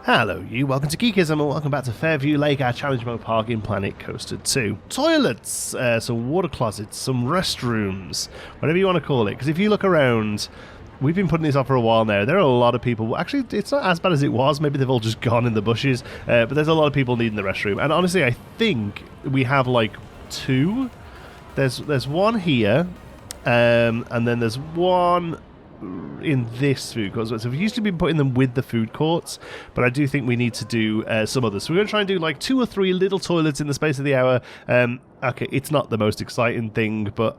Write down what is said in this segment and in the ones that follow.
Hello you, welcome to Geekism and welcome back to Fairview Lake, our challenge mode park in Planet Coaster 2. Toilets, some water closets, some restrooms, whatever you want to call it, because if you look around, we've been putting this off for a while now. There are a lot of people, actually it's not as bad as it was, maybe they've all just gone in the bushes, but there's a lot of people needing the restroom, and honestly I think we have like two. There's one here, and then there's one in this food court. So we've usually been putting them with the food courts, but I do think we need to do some others. So we're going to try and do like 2 or 3 little toilets in the space of the hour. Okay, it's not the most exciting thing, but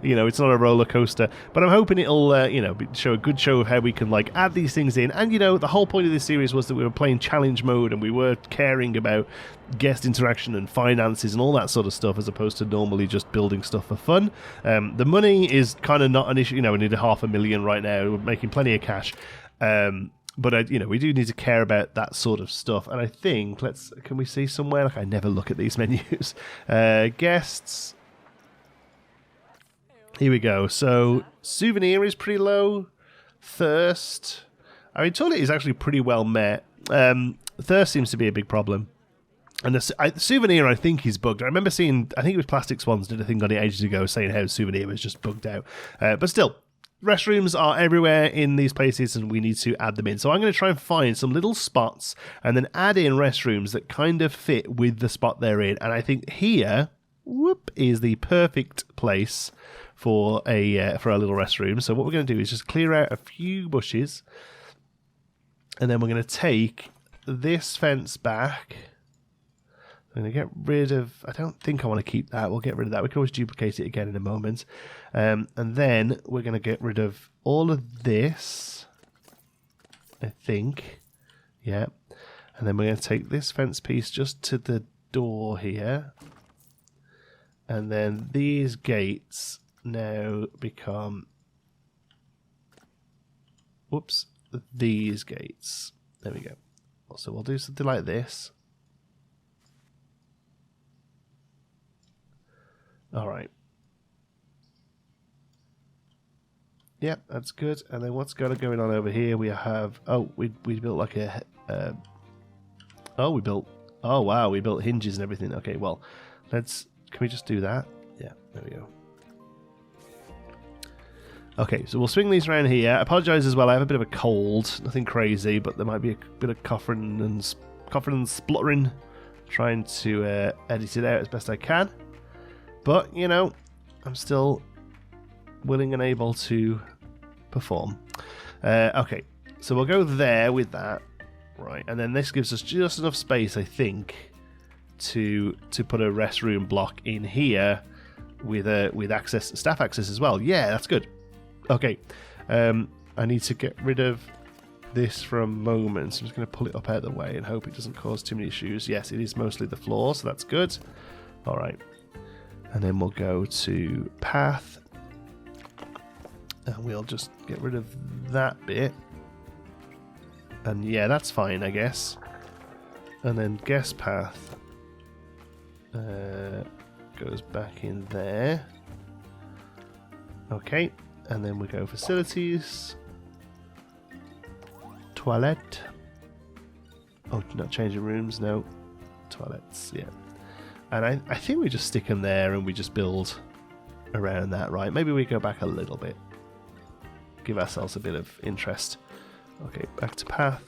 it's not a roller coaster, but I'm hoping it'll show a good show of how we can like add these things in. And the whole point of this series was that we were playing challenge mode and we were caring about guest interaction and finances and all that sort of stuff, as opposed to normally just building stuff for fun. The money is kind of not an issue. We need $500,000 right now. We're making plenty of cash, but we do need to care about that sort of stuff. And I think can we see somewhere? Like, I never look at these menus. Guests. Here we go. So, souvenir is pretty low. Thirst. I mean, toilet is actually pretty well met. Thirst seems to be a big problem. And the souvenir, I think, is bugged. I remember seeing, I think it was Plastic Swans did a thing on it ages ago saying how souvenir was just bugged out. But still, restrooms are everywhere in these places and we need to add them in. So I'm going to try and find some little spots and then add in restrooms that kind of fit with the spot they're in. And I think here, is the perfect place for a little restroom. So what we're going to do is just clear out a few bushes, and then we're going to take this fence back. I'm going to get rid of, I don't think I want to keep that. We'll get rid of that. We can always duplicate it again in a moment. And then we're going to get rid of all of this, I think. Yeah. And then we're going to take this fence piece just to the door here. And then these gates now become, these gates. There we go. So we'll do something like this. All right. Yep, that's good. And then what's going on over here? We have, we built like we built hinges and everything. Okay, well, can we just do that? Yeah, there we go. Okay, so we'll swing these around here. I apologise as well, I have a bit of a cold. Nothing crazy, but there might be a bit of coughing and spluttering. Trying to edit it out as best I can. But, I'm still willing and able to perform. Okay, so we'll go there with that. Right, and then this gives us just enough space, I think, to put a restroom block in here with access, staff access as well. Yeah, that's good. Okay, I need to get rid of this for a moment. So I'm just going to pull it up out of the way and hope it doesn't cause too many issues. Yes, it is mostly the floor, so that's good. All right, and then we'll go to path, and we'll just get rid of that bit. And yeah, that's fine, I guess. And then guest path goes back in there. Okay, and then we go facilities, toilet. Oh, not changing rooms, no. Toilets, yeah. And I think we just stick them there and we just build around that, right? Maybe we go back a little bit. Give ourselves a bit of interest. Okay, back to path.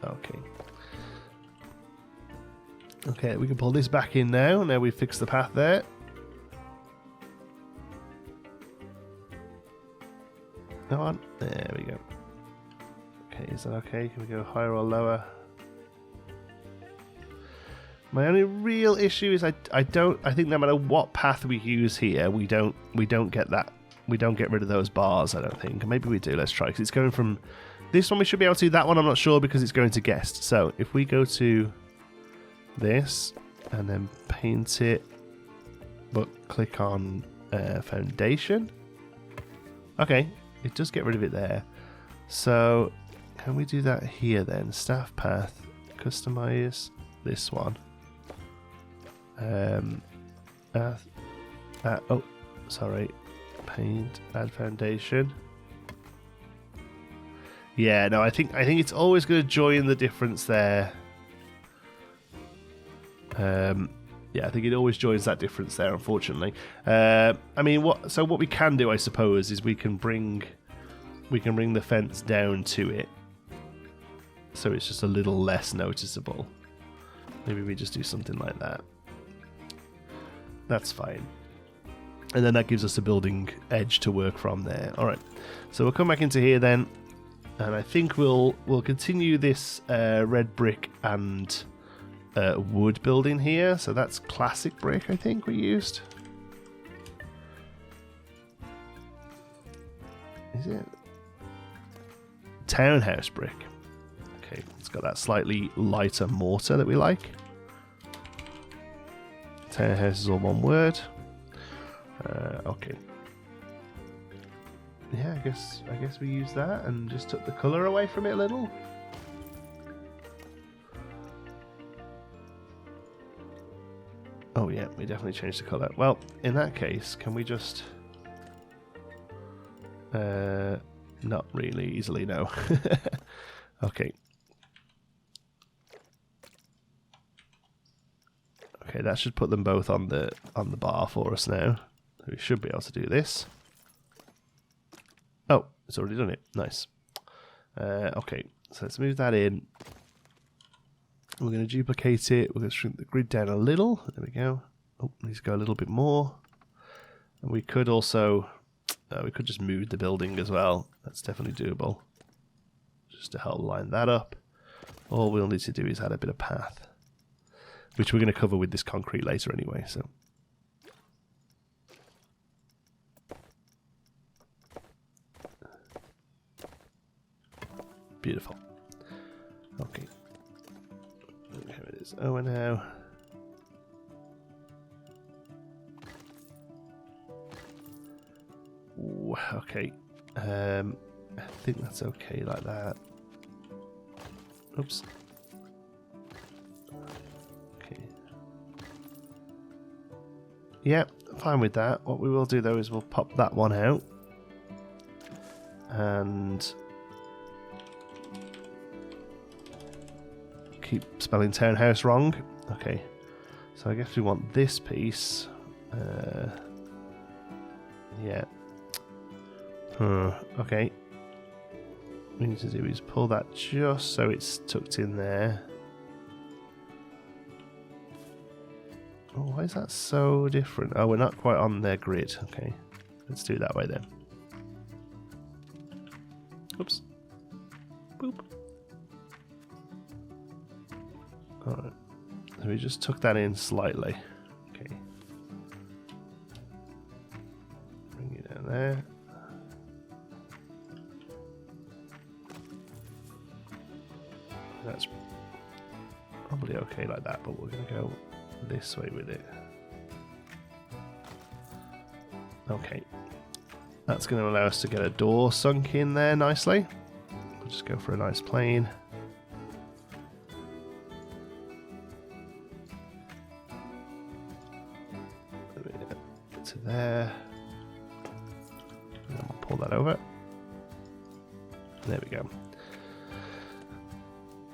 Okay. Okay, we can pull this back in now. Now we've fixed the path there. Go on. There we go. Okay, is that okay? Can we go higher or lower? My only real issue is I think no matter what path we use here, we don't get that. We don't get rid of those bars, I don't think. Maybe we do. Let's try, because it's going from this one. We should be able to. That one I'm not sure because it's going to guest. So if we go to this and then paint it, but click on foundation. Okay, it does get rid of it there. So can we do that here then? Staff path, customize this one. Sorry. Paint, add foundation. Yeah, no, I think it's always going to join the difference there. Yeah, I think it always joins that difference there, unfortunately. I mean, what we can do, I suppose, is we can bring the fence down to it, so it's just a little less noticeable. Maybe we just do something like that. That's fine. And then that gives us a building edge to work from there. All right, so we'll come back into here then, and I think we'll continue this red brick and wood building here. So that's classic brick, I think we used. Is it? Townhouse brick. Okay, it's got that slightly lighter mortar that we like. Townhouse is all one word. Okay. Yeah, I guess we used that and just took the colour away from it a little. Oh yeah, we definitely changed the colour. Well, in that case, can we just... not really easily, no. Okay. Okay, that should put them both on the bar for us now. We should be able to do this. Oh, it's already done it. Nice. Okay, so let's move that in. We're going to duplicate it. We're going to shrink the grid down a little. There we go. Oh, needs to go a little bit more. And we could also... we could just move the building as well. That's definitely doable. Just to help line that up. All we'll need to do is add a bit of path, which we're going to cover with this concrete later anyway. So, beautiful. Okay. Here it is. Oh, and now. Ooh, okay. I think that's okay like that. Oops. Okay. Yep, fine with that. What we will do though is we'll pop that one out. And keep spelling townhouse wrong. Okay. So I guess we want this piece. Yeah. Okay. What we need to do is pull that just so it's tucked in there. Oh, why is that so different? Oh, we're not quite on their grid. Okay. Let's do it that way then. Oops. Boop. Alright. So we just tuck that in slightly. Okay. Bring it down there. That's probably okay like that, but we're going to go this way with it. Okay. That's going to allow us to get a door sunk in there nicely. We'll just go for a nice plane. To there. And then we'll pull that over. There we go.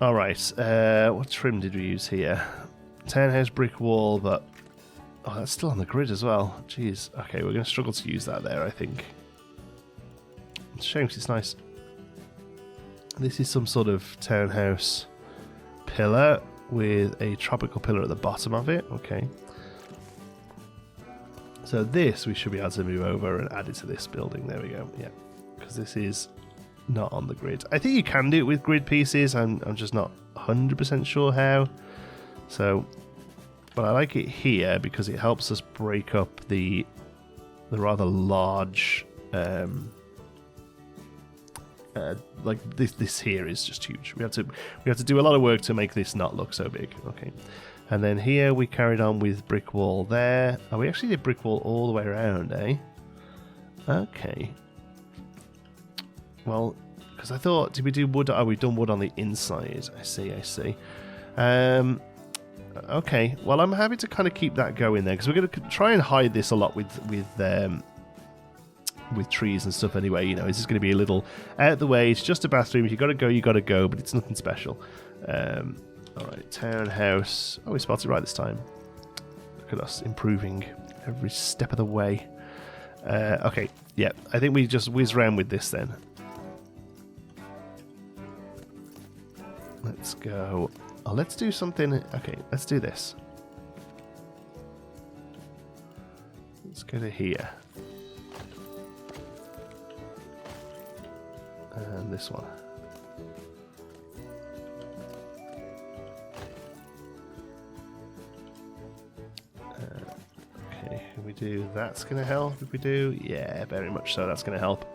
Alright, what trim did we use here? Townhouse brick wall, but... oh, that's still on the grid as well. Jeez. Okay, we're going to struggle to use that there, I think. It's a shame because it's nice. This is some sort of townhouse pillar with a tropical pillar at the bottom of it. Okay. So this we should be able to move over and add it to this building. There we go. Yeah, because this is not on the grid. I think you can do it with grid pieces. I'm just not 100% sure how. So, but I like it here because it helps us break up the rather large. Like this here is just huge. We have to do a lot of work to make this not look so big. Okay. And then here we carried on with brick wall there. Oh, we actually did brick wall all the way around, eh? Okay. Well, because I thought, did we do wood? Oh, we've done wood on the inside. I see. Okay. Well, I'm happy to kind of keep that going there because we're going to try and hide this a lot with with trees and stuff anyway. You know, it's just going to be a little out the way. It's just a bathroom. If you got to go, you got to go, but it's nothing special. All right, townhouse. Oh, we spotted it right this time. Look at us improving every step of the way. Okay, yeah, I think we just whiz around with this then. Let's go. Oh, let's do something. Okay, let's do this. Let's go to here. And this one. Okay, can we do that's going to help if we do? Yeah, very much so. That's going to help.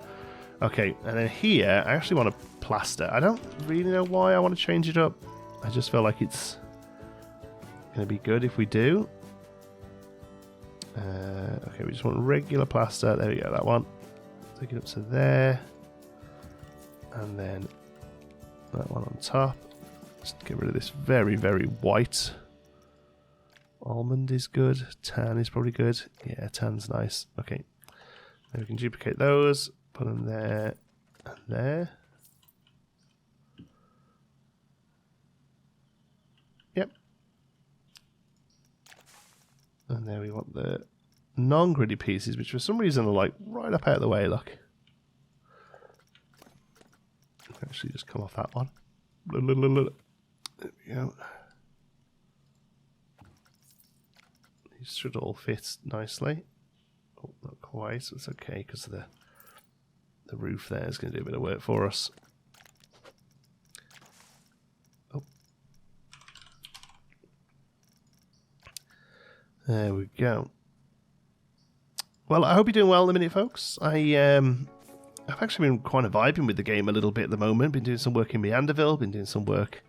Okay, and then here, I actually want to plaster. I don't really know why I want to change it up. I just feel like it's going to be good if we do. Okay, we just want regular plaster. There we go, that one. Take it up to there. And then that one on top. Just get rid of this very, very white. Almond is good. Tan is probably good. Yeah, tan's nice. Okay. Then we can duplicate those. Put them there and there. Yep. And there we want the non-gritty pieces, which for some reason are like right up out of the way, look. Actually just come off that one. There we go. These should all fit nicely. Oh, not quite, so it's okay because the roof there is going to do a bit of work for us. Oh. There we go. Well, I hope you're doing well in a minute, folks. I've actually been kind of vibing with the game a little bit at the moment. Been doing some work in Meanderville, been doing some work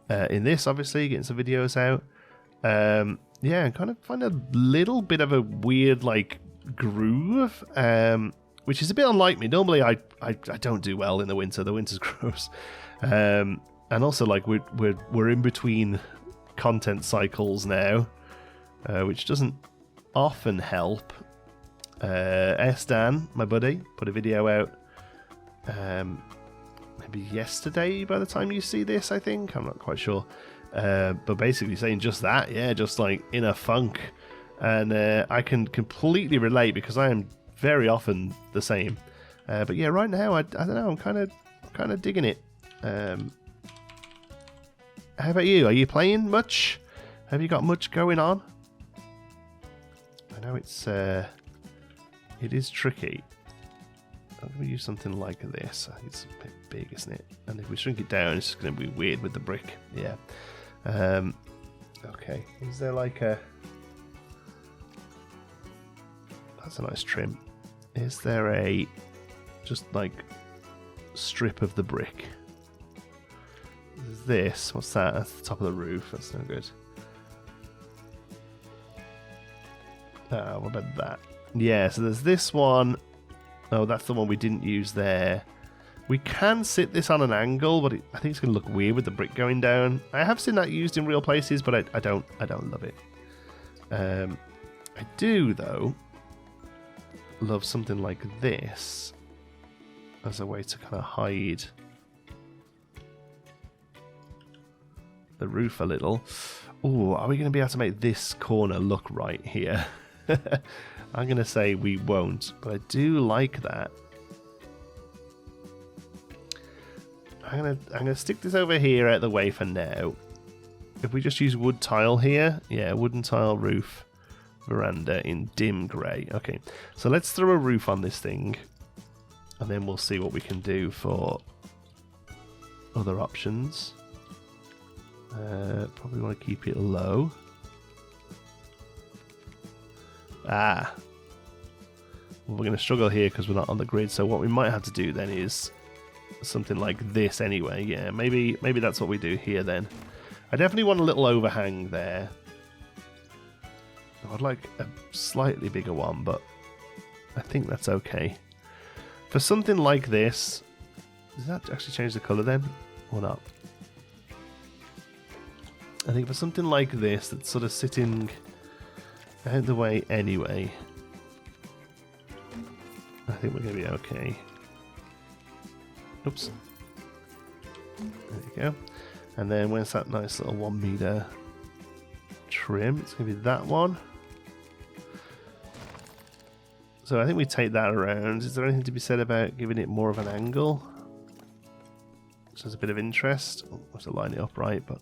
in this, obviously, getting some videos out. Yeah, and kind of find a little bit of a weird, like, groove, which is a bit unlike me. Normally, I don't do well in the winter. The winter's gross. And also, like, we're in between content cycles now, which doesn't often help. Dan, my buddy, put a video out maybe yesterday by the time you see this, I think. I'm not quite sure. But basically saying just that, yeah, just like in a funk. And I can completely relate because I am very often the same. But yeah, right now, I don't know, I'm kind of digging it. How about you? Are you playing much? Have you got much going on? I know it is tricky. I'm going to use something like this. I think it's a bit big, isn't it? And if we shrink it down, it's going to be weird with the brick. Yeah. Okay. Is there like a... That's a nice trim. Is there a... just like strip of the brick? There's this. What's that? That's the top of the roof. That's no good. What about that? Yeah, so there's this one. Oh, that's the one we didn't use there. We can sit this on an angle, but I think it's going to look weird with the brick going down. I have seen that used in real places, but I don't love it. I do, though, love something like this as a way to kind of hide the roof a little. Oh, are we going to be able to make this corner look right here? I'm going to say we won't, but I do like that. I'm gonna stick this over here out of the way for now. If we just use wood tile here, yeah, wooden tile roof veranda in dim grey. Okay, so let's throw a roof on this thing, and then we'll see what we can do for other options. Probably want to keep it low. Well, we're going to struggle here because we're not on the grid. So what we might have to do then is something like this anyway. Yeah, maybe that's what we do here then. I definitely want a little overhang there. I'd like a slightly bigger one, but I think that's okay. For something like this, does that actually change the colour then or not? I think for something like this that's sort of sitting out the way anyway, I think we're going to be okay. Oops. There you go. And then where's that nice little 1 meter trim? It's going to be that one. So I think we take that around. Is there anything to be said about giving it more of an angle? So there's a bit of interest. Oh, I have to line it up right, but...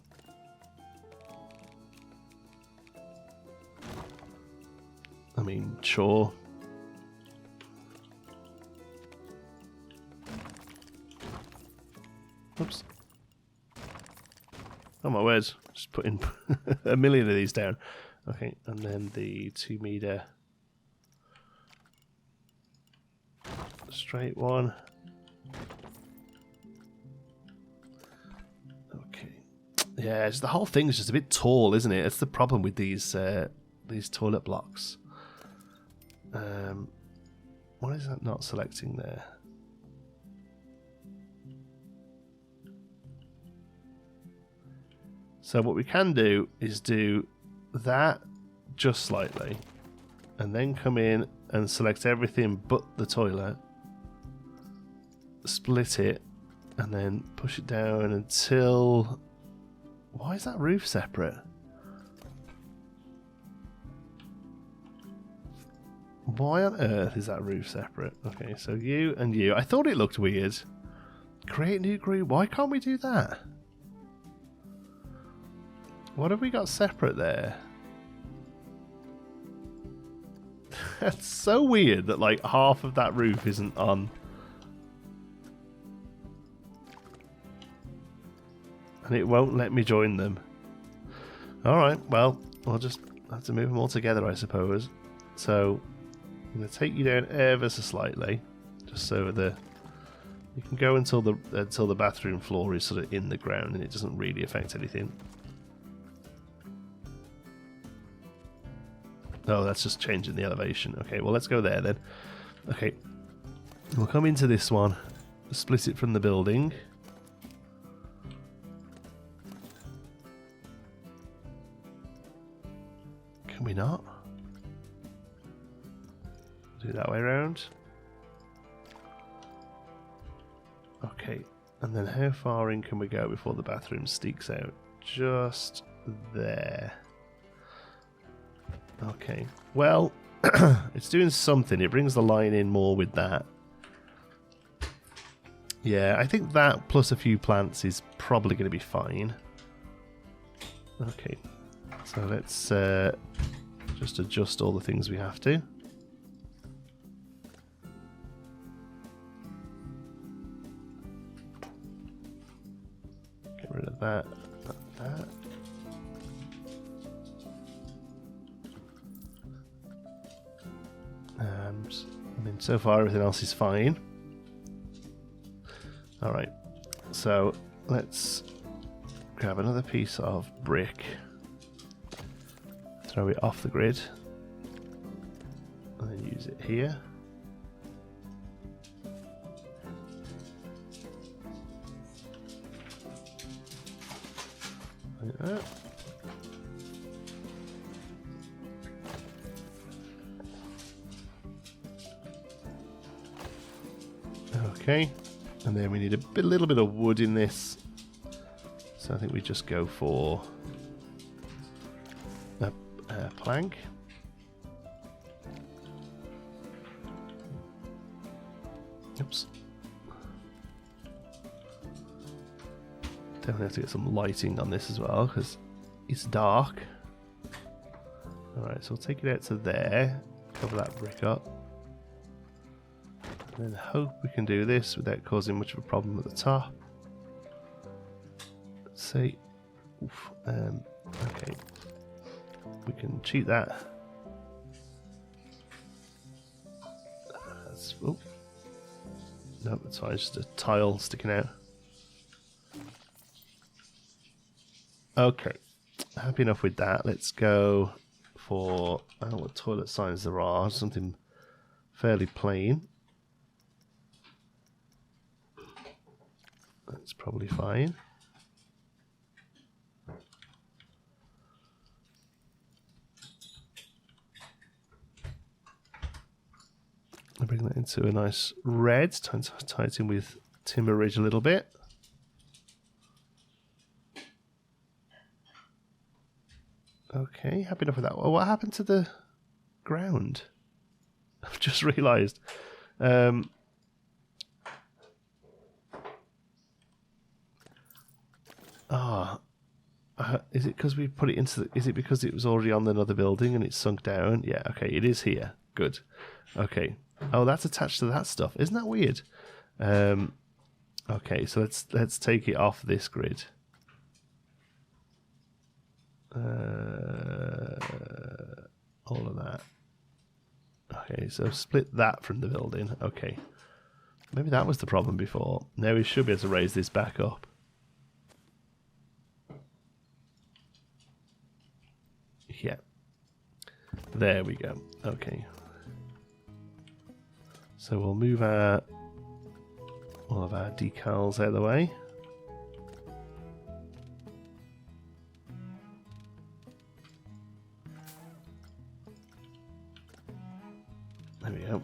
I mean, sure. Oops. Oh my word. Just putting a million of these down. Okay, and then the 2 meter straight one. Okay. Yeah, the whole thing is just a bit tall, isn't it? It's the problem with these toilet blocks. Why is that not selecting there? So what we can do is do that just slightly, and then come in and select everything but the toilet, split it, and then push it down until... Why is that roof separate? Why on earth is that roof separate? Okay, so you and you. I thought it looked weird. Create new group. Why can't we do that? What have we got separate there? That's so weird that like half of that roof isn't on. And it won't let me join them. Alright, well, I'll just have to move them all together, I suppose. So, I'm going to take you down ever so slightly. Just so you can go until the bathroom floor is sort of in the ground and it doesn't really affect anything. Oh, that's just changing the elevation. Okay, well, let's go there then. Okay, we'll come into this one, split it from the building. Can we not? Do it that way around. Okay, and then how far in can we go before the bathroom sneaks out? Just there. Okay, well, it's doing something. It brings the line in more with that. Yeah, I think that plus a few plants is probably going to be fine. Okay, so let's just adjust all the things we have to. Get rid of that, that. I mean, so far everything else is fine. Alright, so let's grab another piece of brick, throw it off the grid, and then use it here. Like that. Okay, and then we need a little bit of wood in this, so I think we just go for a plank. Oops. Definitely have to get some lighting on this as well because it's dark. Alright, so we'll take it out to there, cover that brick up. And then hope we can do this without causing much of a problem at the top. Let's see. Oof. Okay. We can cheat that. Oh. No, that's fine. It's just a tile sticking out. Okay. Happy enough with that. Let's go for... I don't know what toilet signs there are. Something fairly plain. That's probably fine. I'll bring that into a nice red. Time to tie it in with timber ridge a little bit. Okay, happy enough with that. Well, what happened to the ground? I've just realised. Is it because we put it into is it because it was already on another building and it's sunk down? Yeah, okay, it is here. Good. Okay. Oh, that's attached to that stuff. Isn't that weird? Okay, so let's take it off this grid. All of that. Okay, so split that from the building. Okay. Maybe that was the problem before. Now we should be able to raise this back up. Yeah. There we go. Okay. So we'll move all of our decals out of the way. There we go.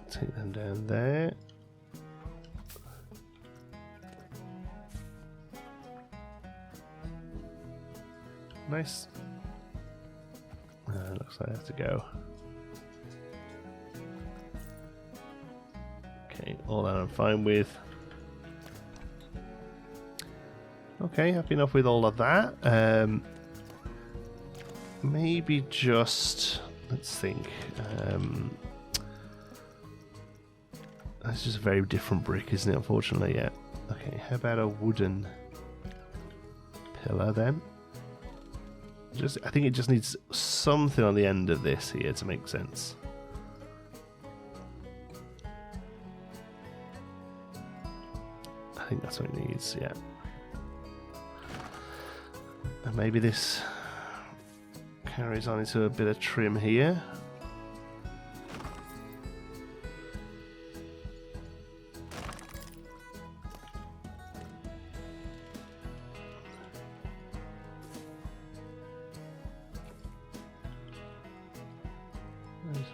Take them down there. Nice. Looks like I have to go. Okay, all that I'm fine with. Okay, happy enough with all of that. Maybe just, let's think. That's just a very different brick, isn't it? Unfortunately, yeah. Okay, how about a wooden pillar then? I think it just needs something on the end of this here to make sense. I think that's what it needs, yeah. And maybe this carries on into a bit of trim here.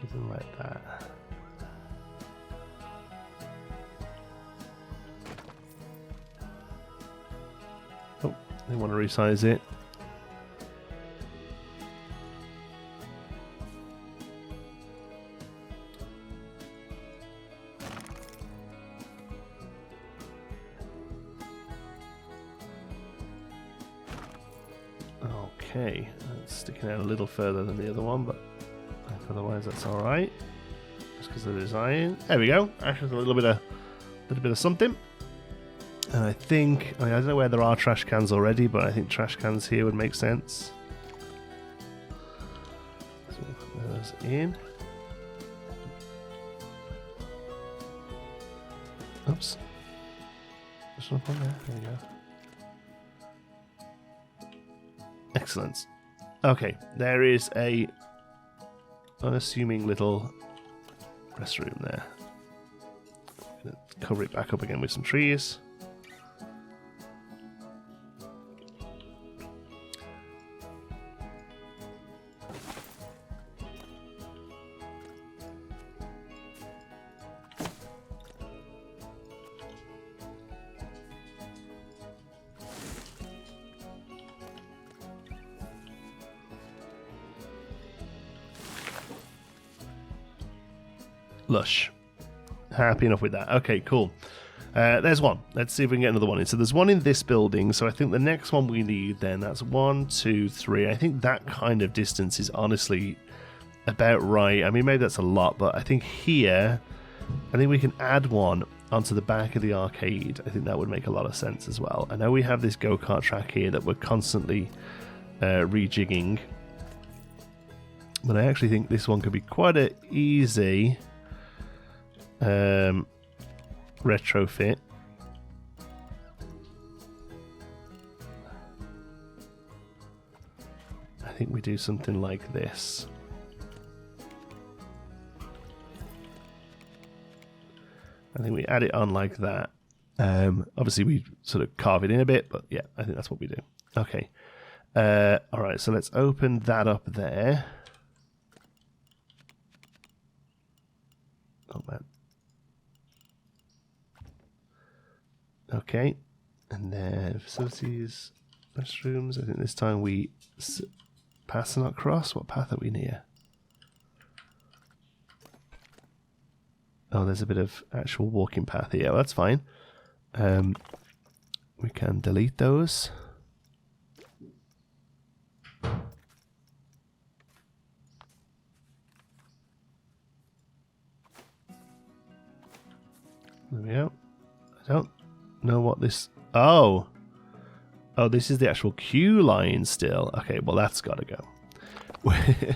Something like that. Oh, they want to resize it. Okay, that's sticking out a little further than the other one, but otherwise that's all right. Just because of the design. There we go. Actually, a little bit of something. And I think I don't know where there are trash cans already, but I think trash cans here would make sense. So we'll put those in. Oops. There's one on there. There we go. Excellent. Okay, there is a unassuming little restroom there. Cover it back up again with some trees. Lush. Happy enough with that. Okay, cool. There's one. Let's see if we can get another one in. So there's one in this building. So I think the next one we need then, that's 1, 2, 3. I think that kind of distance is honestly about right. I mean, maybe that's a lot, but I think here, I think we can add one onto the back of the arcade. I think that would make a lot of sense as well. I know we have this go-kart track here that we're constantly rejigging, but I actually think this one could be quite an easy retrofit. I think we do something like this. I think we add it on like that. Obviously we sort of carve it in a bit, but yeah, I think that's what we do. Okay. Alright, so let's open that up there. Oh man. Okay, and then facilities, restrooms. I think this time we pass and not cross. What path are we near? Oh, there's a bit of actual walking path here. Well, that's fine. We can delete those. There we go. I don't know what this... Oh! Oh, this is the actual queue line still. Okay, well that's got to go. I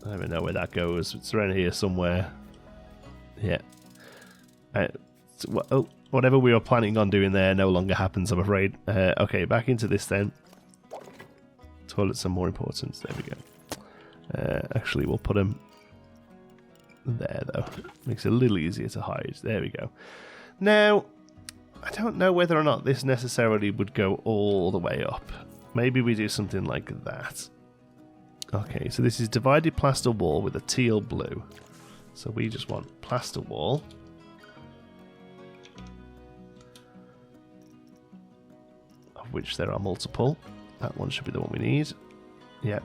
don't even know where that goes. It's around here somewhere. Yeah. Whatever we were planning on doing there no longer happens, I'm afraid. Okay, back into this then. Toilets are more important. There we go. Actually, we'll put them there, though. Makes it a little easier to hide. There we go. Now, I don't know whether or not this necessarily would go all the way up. Maybe we do something like that. Okay, so this is divided plaster wall with a teal blue. So we just want plaster wall. Of which there are multiple. That one should be the one we need. Yeah.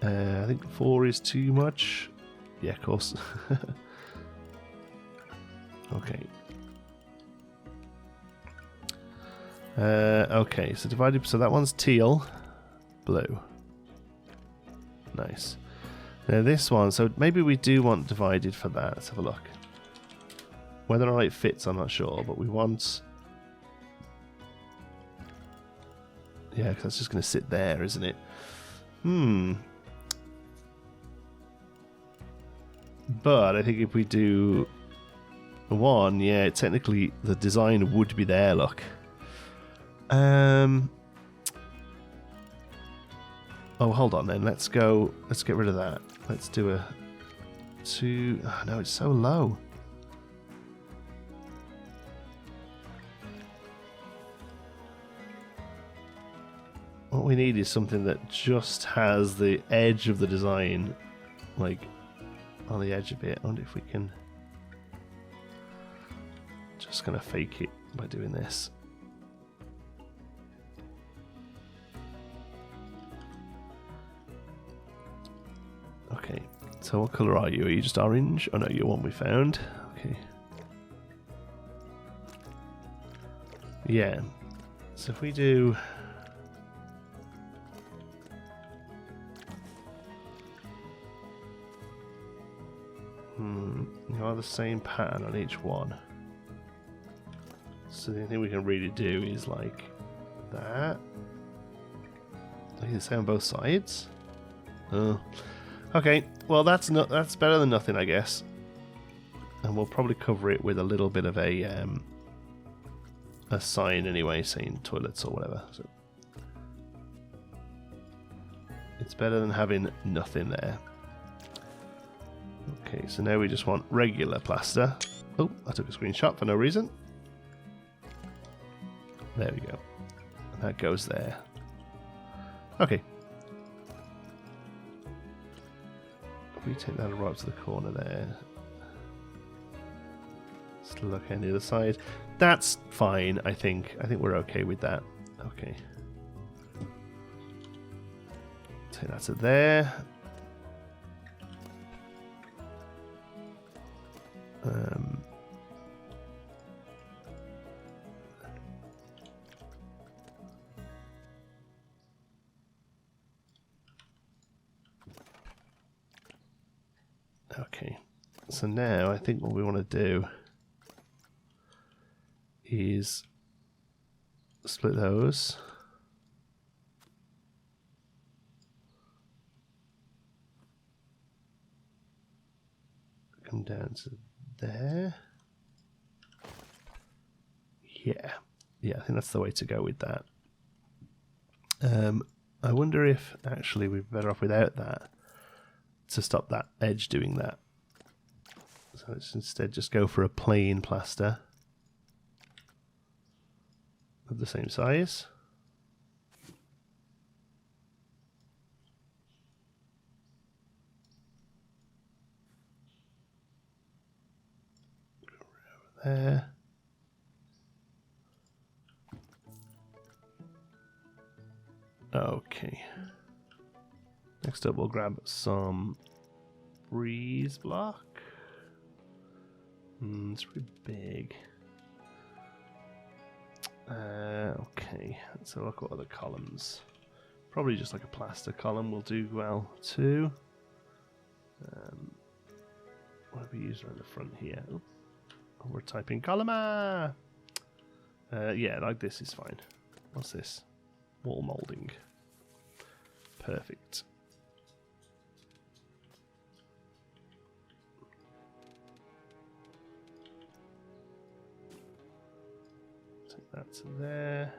I think 4 is too much. Yeah, of course. Okay. Okay, so divided. So that one's teal, blue. Nice. Now this one. So maybe we do want divided for that. Let's have a look. Whether or not it fits, I'm not sure, but we want. Yeah, because that's just going to sit there, isn't it? But I think if we do one, yeah, technically the design would be there, look. Oh, hold on then. Let's get rid of that. Let's do a 2. Oh, no, it's so low. What we need is something that just has the edge of the design, like, on the edge of it. I wonder if we can... Just going to fake it by doing this. Okay, so what colour are you? Are you just orange? Oh no, you're one we found. Okay. Yeah. So if we do... You are the same pattern on each one. So the only thing we can really do is like that. I can say on both sides. Oh. Okay, well that's better than nothing, I guess. And we'll probably cover it with a little bit of a sign anyway, saying toilets or whatever. So it's better than having nothing there. Okay, so now we just want regular plaster. Oh, I took a screenshot for no reason. There we go. And that goes there. Okay. If we take that right up to the corner there. Just look on the other side. That's fine, I think. I think we're okay with that. Okay. Take that to there. Okay, so now I think what we want to do is split those. Come down to there. Yeah, I think that's the way to go with that. I wonder if actually we're better off without that to stop that edge doing that. So let's instead just go for a plain plaster of the same size. there. Okay. Next up, we'll grab some breeze block. It's pretty big. Okay, let's have a look at other columns. Probably just like a plaster column will do well too. What have we used around the front here? Oh, we're typing column. Yeah, like this is fine. What's this? Wall molding. Perfect. Take that to there.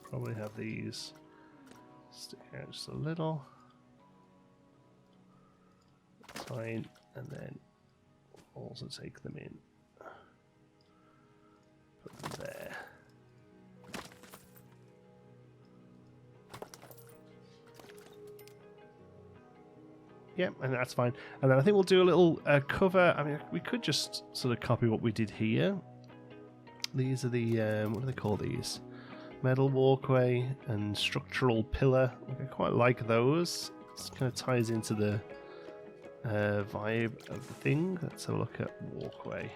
Probably have these stick out just a little. That's fine, and then also take them in. Put them there. Yep, and that's fine. And then I think we'll do a little cover. I mean, we could just sort of copy what we did here. These are the, what do they call these? Metal walkway and structural pillar. I quite like those. It kind of ties into the vibe of the thing. Let's have a look at walkway.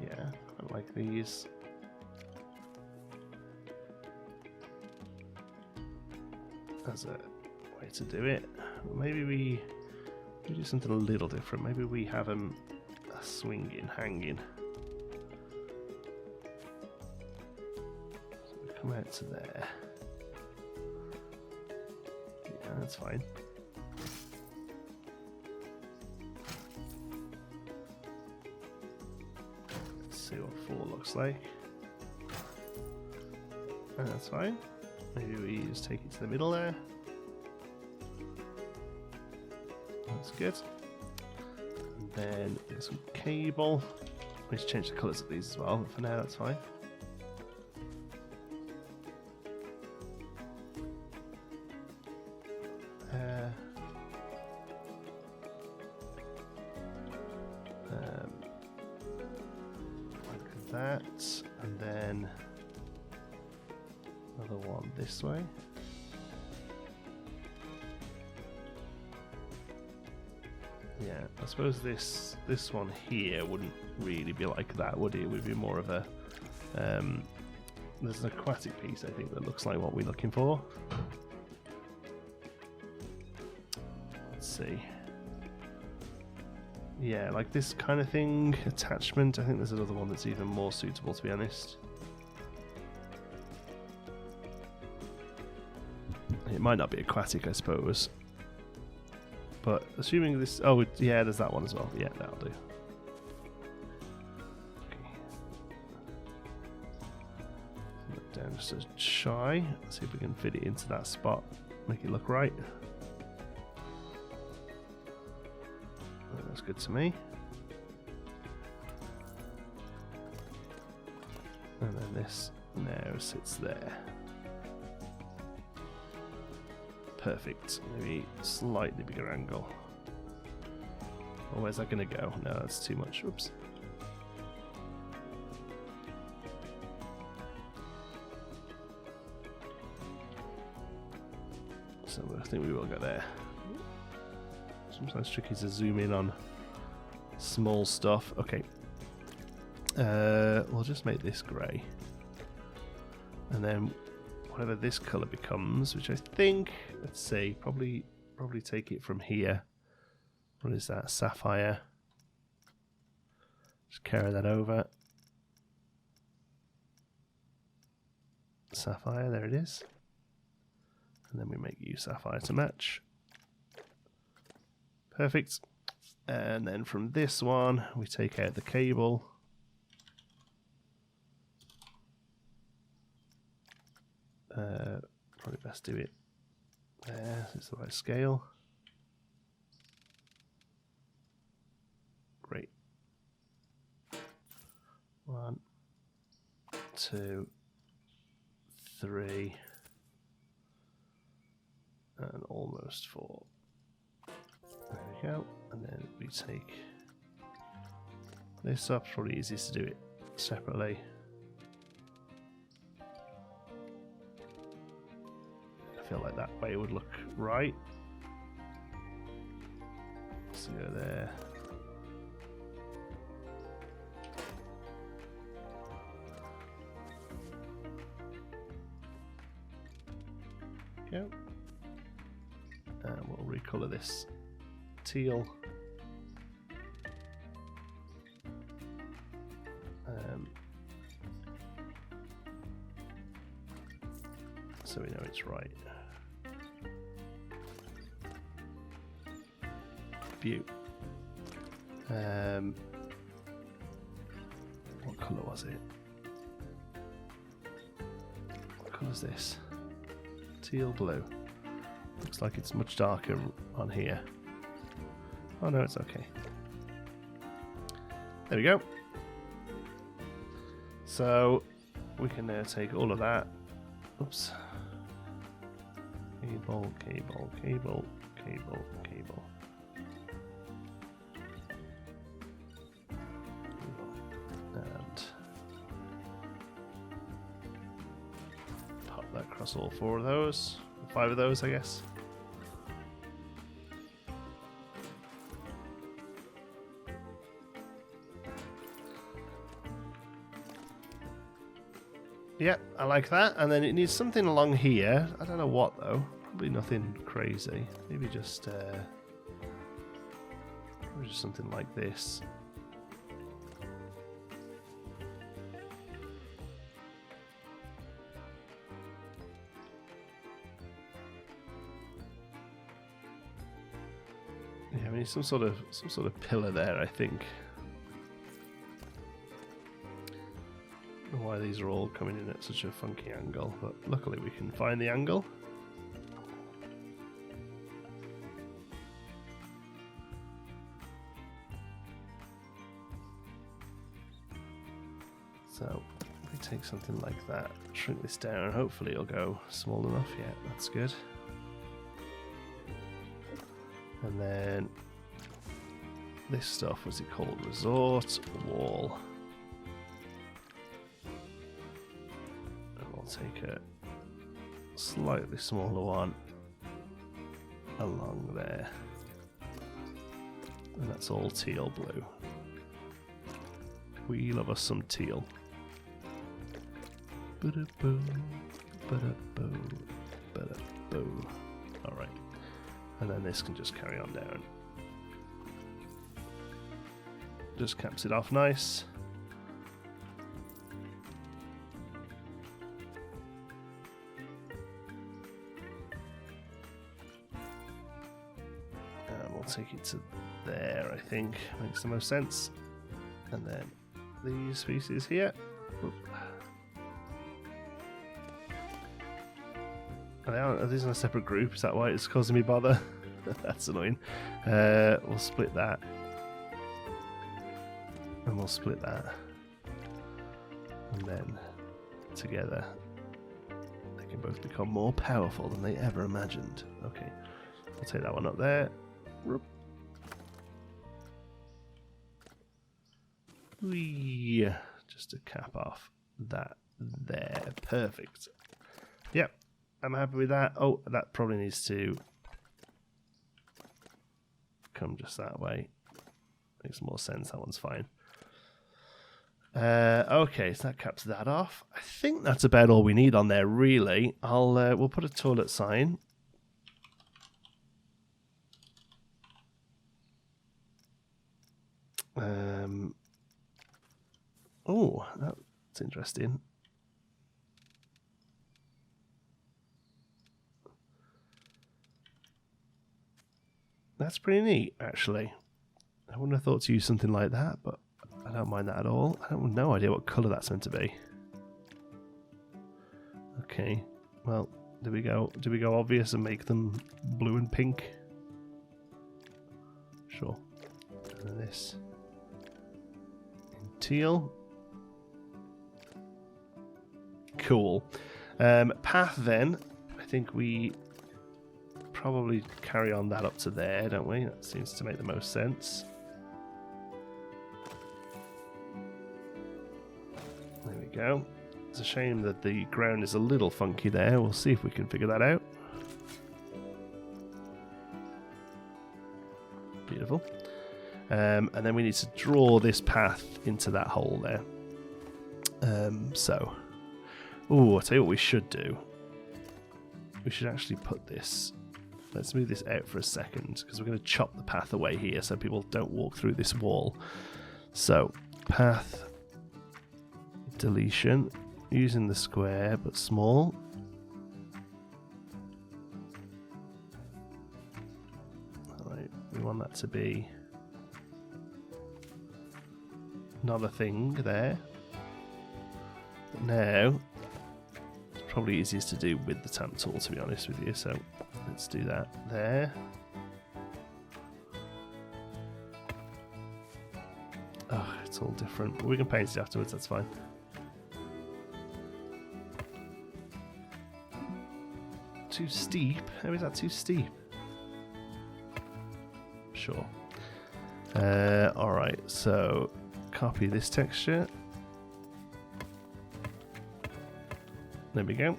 Yeah, I like these. As a way to do it. Maybe we do something a little different. Maybe we have them swinging, hanging. Come out to there. Yeah, that's fine. Let's see what 4 looks like. And that's fine. Maybe we just take it to the middle there. That's good. And then get some cable. Let's change the colours of these as well, but for now that's fine. Like that, and then another one this way. Yeah, I suppose this one here wouldn't really be like that, would it? It would be more of a there's an aquatic piece, I think, that looks like what we're looking for. Let's see. Yeah, like this kind of thing, attachment. I think there's another one that's even more suitable, to be honest. It might not be aquatic, I suppose. But assuming this... Oh, yeah, there's that one as well. Yeah, that'll do. Okay. Look down just a shy. See if we can fit it into that spot. Make it look right. That's good to me. And then this now sits there. Perfect. Maybe slightly bigger angle. Oh, where's that going to go? No, that's too much. Oops. So I think we will go there. Sometimes tricky to zoom in on small stuff. Okay. We'll just make this grey. And then whatever this colour becomes, which I think, let's see, probably take it from here. What is that? Sapphire. Just carry that over. Sapphire, there it is. And then we make you sapphire to match. Perfect. And then from this one, we take out the cable. Probably best do it there, so it's the right scale. Great. 1, 2, 3, and almost 4. There we go. And then we take this up. It's probably easiest to do it separately. I feel like that way would look right. So go there. Go. And we'll recolor this teal. So we know it's right. Beaut. What colour was it? What colour is this? Teal blue. Looks like it's much darker on here. Oh no, it's okay. There we go. So we can now take all of that. Oops. Cable, cable, cable, cable, cable. And pop that across all 4 of those. 5 of those, I guess. Yep, I like that. And then it needs something along here. I don't know what though. Probably nothing crazy. Maybe just something like this. Yeah, we need some sort of pillar there, I think. I don't know why these are all coming in at such a funky angle, but luckily we can find the angle. So if we take something like that, shrink this down, and hopefully it'll go small enough. Yeah, that's good. And then this stuff, what's it called? Resort wall. And we'll take a slightly smaller one along there. And that's all teal blue. We love us some teal. Ba-da-boo, ba-da-boo, ba-da-boo. Alright. And then this can just carry on down. Just caps it off nice. And we'll take it to there, I think. Makes the most sense. And then these pieces here. Oop. Are these in a separate group? Is that why it's causing me bother? That's annoying. We'll split that. And we'll split that. And then together they can both become more powerful than they ever imagined. Okay, I'll take that one up there. Whee! Just to cap off that there. Perfect. Yep. I'm happy with that. Oh, that probably needs to come just that way. Makes more sense. That one's fine. Okay, so that caps that off. I think that's about all we need on there, really. We'll put a toilet sign. Oh, that's interesting. That's pretty neat, actually. I wouldn't have thought to use something like that, but I don't mind that at all. I have no idea what colour that's meant to be. Okay, well, do we go obvious and make them blue and pink? Sure. And this in teal. Cool. Path then. I think we probably carry on that up to there, don't we? That seems to make the most sense. There we go. It's a shame that the ground is a little funky there. We'll see if we can figure that out. Beautiful. And then we need to draw this path into that hole there. So, I'll tell you what we should do. We should actually put this... Let's move this out for a second, because we're going to chop the path away here so people don't walk through this wall. So, path deletion, using the square but small. Alright, we want that to be not a thing there. But now, it's probably easiest to do with the tamp tool, to be honest with you, so let's do that there. Oh, it's all different. We can paint it afterwards, that's fine. Too steep? How is that too steep? Sure. Alright, so copy this texture. There we go.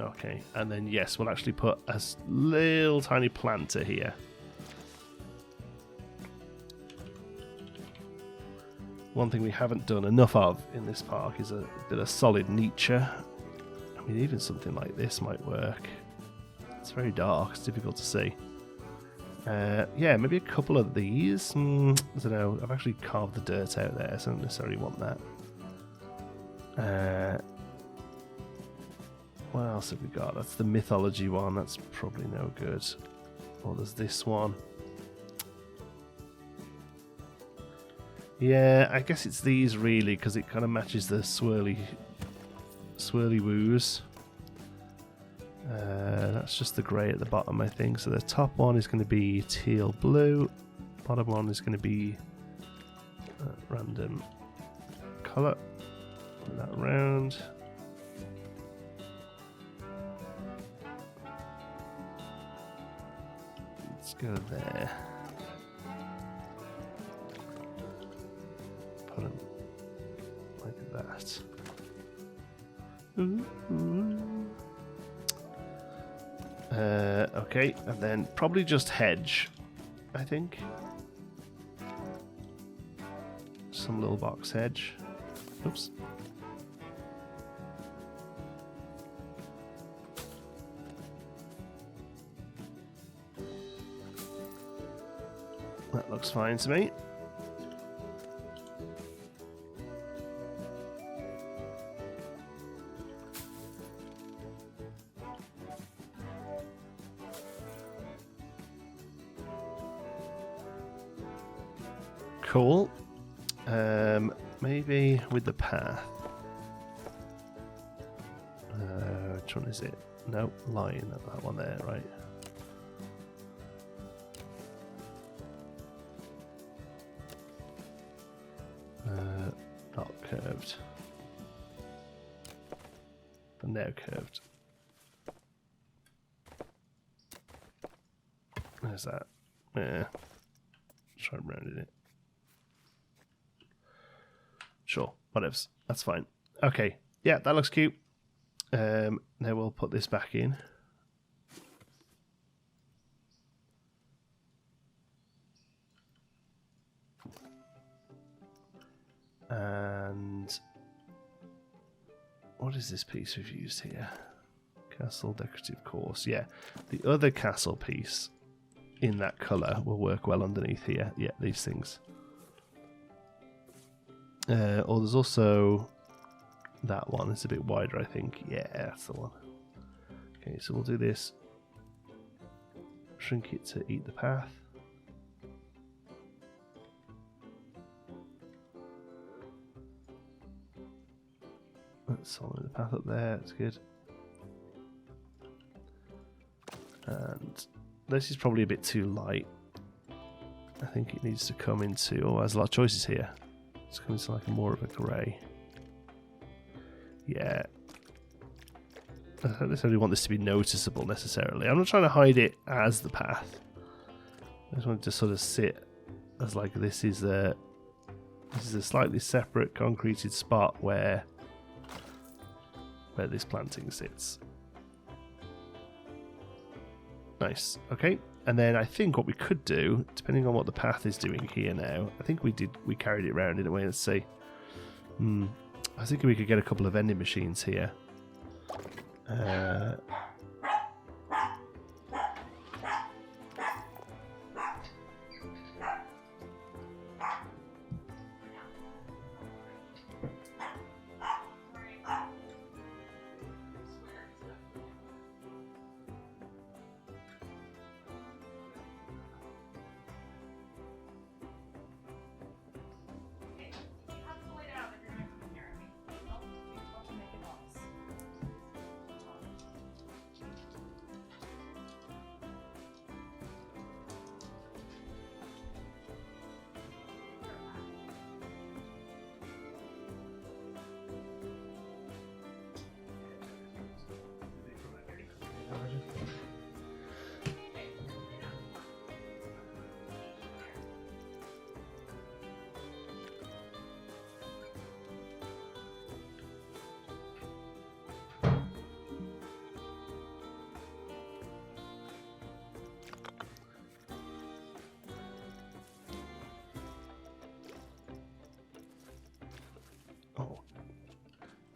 Okay, and then yes, we'll actually put a little tiny planter here. One thing we haven't done enough of in this park is a bit of solid nature. I mean, even something like this might work. It's very dark, it's difficult to see. Yeah, maybe a couple of these. I don't know, I've actually carved the dirt out there, so I don't necessarily want that. What else have we got? That's the mythology one. That's probably no good. Oh, there's this one. Yeah, I guess it's these really, because it kind of matches the swirly woos. That's just the grey at the bottom, I think. So the top one is going to be teal blue. Bottom one is going to be random colour. Put that around. Let's go there. Put them like that. Okay, and then probably just hedge, I think. Some little box hedge. Oops. That looks fine to me. Cool. Maybe with the path. Which one is it? No, line. That one there, right? Not curved. But now curved. There's that. Yeah. Try rounding it. Sure, whatevs. That's fine. Okay, yeah, that looks cute. Now we'll put this back in. And what is this piece we've used here? Castle decorative course. Yeah, the other castle piece in that colour will work well underneath here. Yeah, these things. Or there's also that one. It's a bit wider, I think. Yeah, that's the one. Okay, so we'll do this. Shrink it to eat the path. Let's solid the path up there. That's good. And this is probably a bit too light. I think it needs to come into... Oh, there's a lot of choices here. It's coming to like more of a grey. Yeah, I don't necessarily want this to be noticeable necessarily. I'm not trying to hide it as the path. I just want it to sort of sit as like this is a slightly separate concreted spot where this planting sits. Nice. Okay. And then I think what we could do, depending on what the path is doing here now, I think we carried it around in a way. Let's see. I was thinking we could get a couple of vending machines here.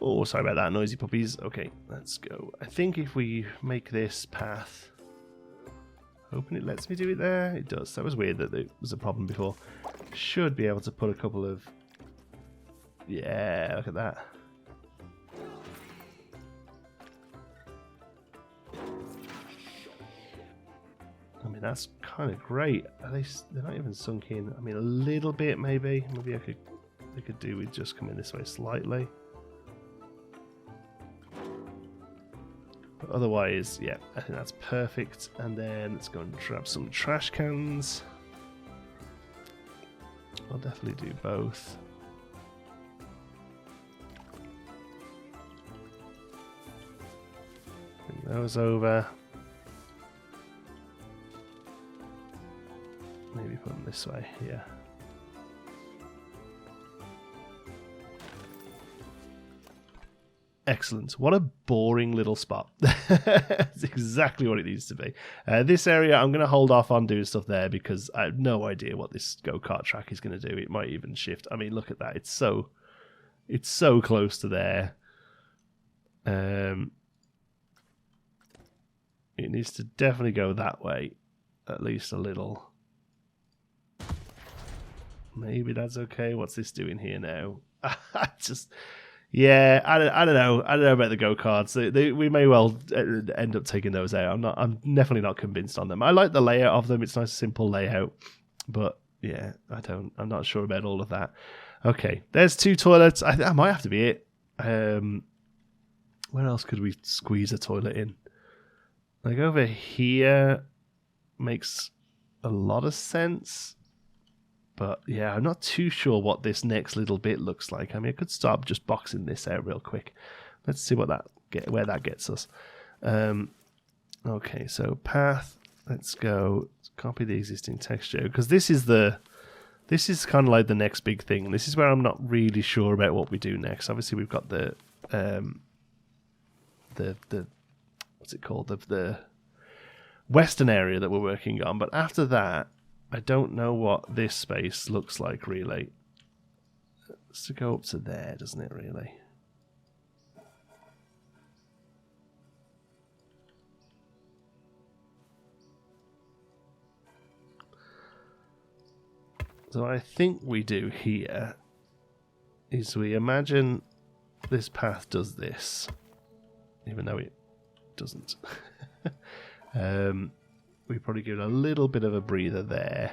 Oh, sorry about that, noisy puppies. Okay, let's go. I think if we make this path... Hoping it lets me do it there. It does. That was weird that there was a problem before. Should be able to put a couple of... Yeah, look at that. I mean, that's kind of great. At least they're not even sunk in. I mean, a little bit maybe. Maybe I could do with just coming this way slightly. But otherwise, yeah, I think that's perfect. And then let's go and grab some trash cans. I'll definitely do both. Bring those over. Maybe put them this way, yeah. Excellent. What a boring little spot. That's exactly what it needs to be. This area, I'm going to hold off on doing stuff there because I have no idea what this go-kart track is going to do. It might even shift. I mean, look at that. It's so close to there. It needs to definitely go that way, at least a little. Maybe that's okay. What's this doing here now? Yeah, I don't know. I don't know about the go-karts. We may well end up taking those out. I'm definitely not convinced on them. I like the layout of them. It's a nice, simple layout. But yeah, I'm not sure about all of that. Okay, there's 2 toilets. I think that might have to be it. Where else could we squeeze a toilet in? Like over here makes a lot of sense. But yeah, I'm not too sure what this next little bit looks like. I mean, I could start just boxing this out real quick. Let's see where that gets us. Okay, so path. Let's go. Let's copy the existing texture because this is kind of like the next big thing. This is where I'm not really sure about what we do next. Obviously, we've got the what's it called? The western area that we're working on. But after that, I don't know what this space looks like, really. It's to go up to there, doesn't it, really? So what I think we do here is we imagine this path does this, even though it doesn't. We probably give it a little bit of a breather there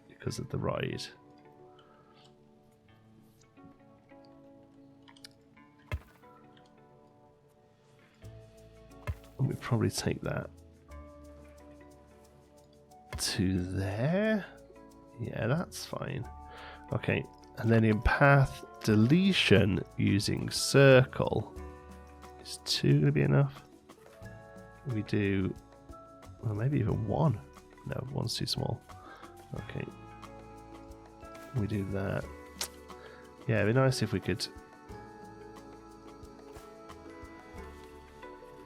because of the ride. And we probably take that to there. Yeah, that's fine. Okay, and then in path deletion using circle Is 2 going to be enough? We do... Well, maybe even 1. No, 1's too small. Okay. We do that. Yeah, it'd be nice if we could...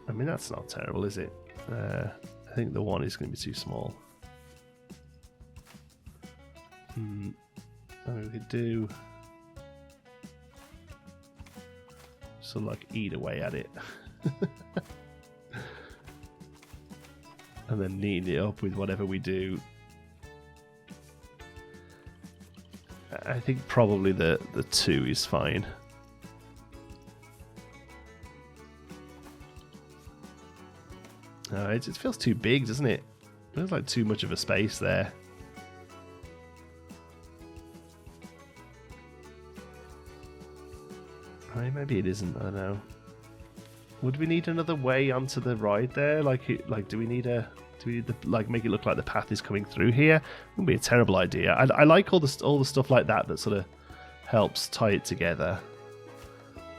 I mean, that's not terrible, is it? I think the 1 is going to be too small. I mean, we could do... sort of like eat away at it. And then neaten it up with whatever we do. I think probably the 2 is fine. It feels too big, doesn't it? It feels like too much of a space there. I mean, maybe it isn't. I don't know. Would we need another way onto the ride there? Like, do we need to like make it look like the path is coming through here? Wouldn't be a terrible idea. I like all the stuff like that sort of helps tie it together.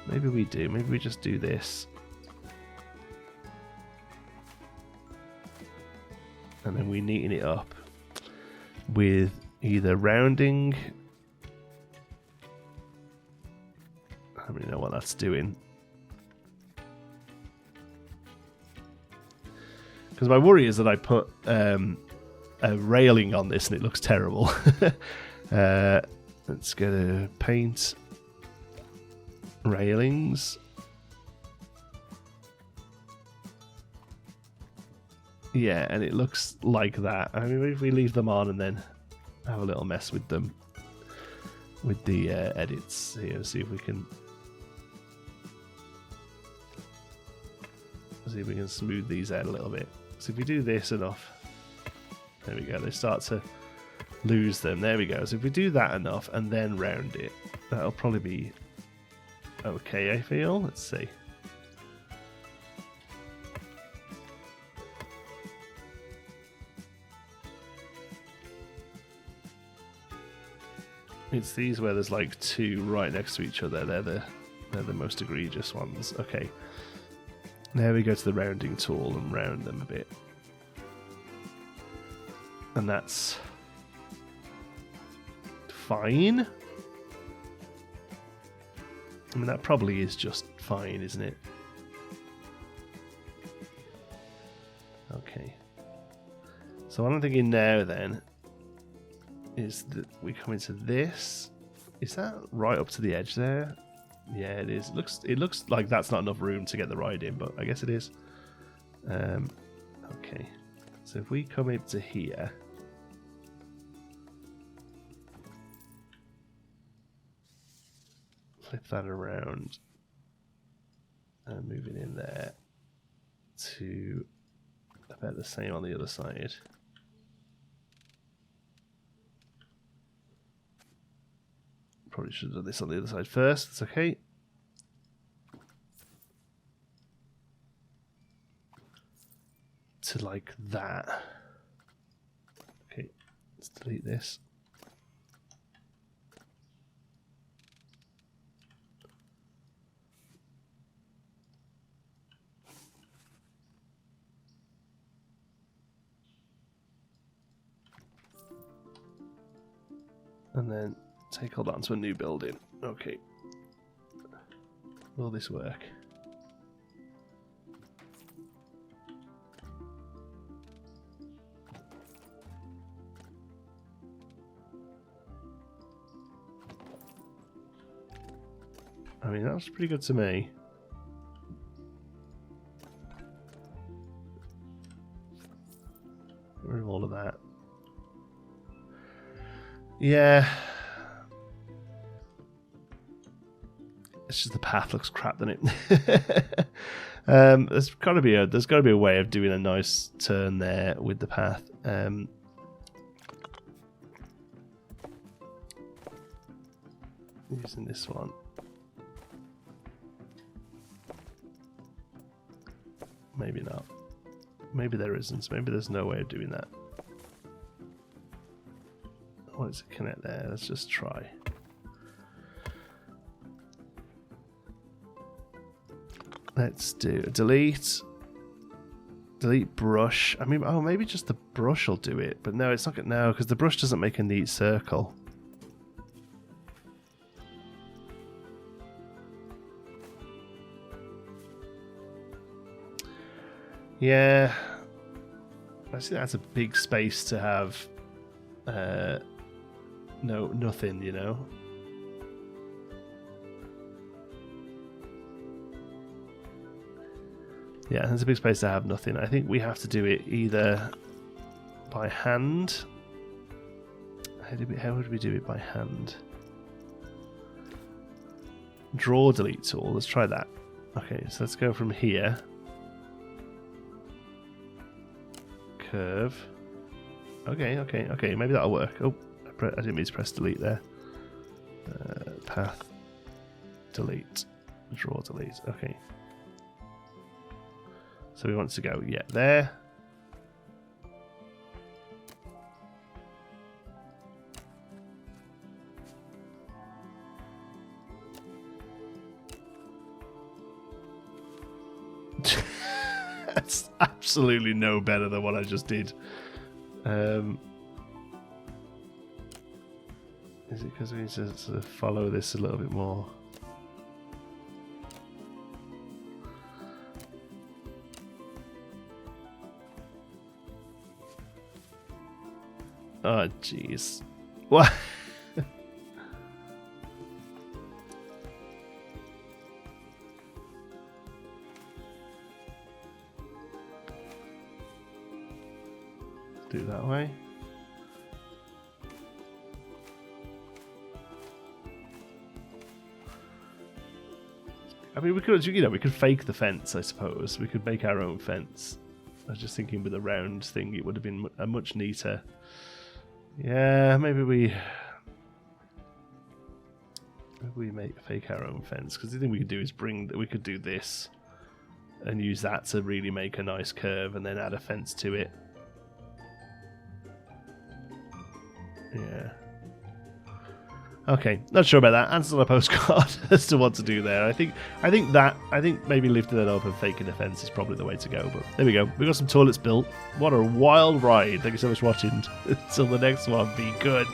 Maybe we do. Maybe we just do this, and then we neaten it up with either rounding. I don't really know what that's doing. Because my worry is that I put a railing on this and it looks terrible. Let's get a paint railings. Yeah, and it looks like that. I mean, if we leave them on and then have a little mess with them, with the edits here, see if we can smooth these out a little bit. So if we do this enough, there we go, they start to lose them. There we go. So if we do that enough and then round it, that'll probably be okay, I feel. Let's see. It's these where there's like 2 right next to each other. They're the most egregious ones. Okay. Now we go to the rounding tool and round them a bit. And that's fine. I mean, that probably is just fine, isn't it? Okay. So what I'm thinking now then is that we come into this. Is that right up to the edge there? Yeah, it is. It looks like that's not enough room to get the ride in, but I guess it is. Okay. So if we come into here, flip that around and move it in there to about the same on the other side. Probably should have done this on the other side first. It's okay. To like that. Okay, let's delete this. And then take all that onto a new building. Okay. Will this work? I mean, that was pretty good to me. Get rid of all of that. Yeah. It's just the path looks crap, doesn't it? There's got to be a way of doing a nice turn there with the path. Using this one. Maybe not. Maybe there isn't. Maybe there's no way of doing that. I want it to connect there. Let's just try. Let's do delete. Delete brush. I mean, oh, maybe just the brush will do it. But no, it's not good now because the brush doesn't make a neat circle. Yeah. I think that's a big space to have nothing, you know. Yeah, there's a big space to have nothing. I think we have to do it either by hand. How would we do it by hand? Draw delete tool. Let's try that. Okay, so let's go from here. Curve. Okay. Maybe that'll work. Oh, I didn't mean to press delete there. Path. Delete. Draw delete. Okay. So we want to go, yeah, there. That's absolutely no better than what I just did. Is it because we need to sort of follow this a little bit more? Oh, jeez. What? Do it that way. I mean, we could, you know, we could fake the fence, I suppose. We could make our own fence. I was just thinking with a round thing, it would have been a much neater. Yeah, maybe we fake our own fence, because the thing we could do is we could do this and use that to really make a nice curve and then add a fence to it. Yeah. Okay, not sure about that. Answer on a postcard as to what to do there. I think maybe lifting that up and faking a fence is probably the way to go. But there we go. We got some toilets built. What a wild ride! Thank you so much for watching. Until the next one, be good.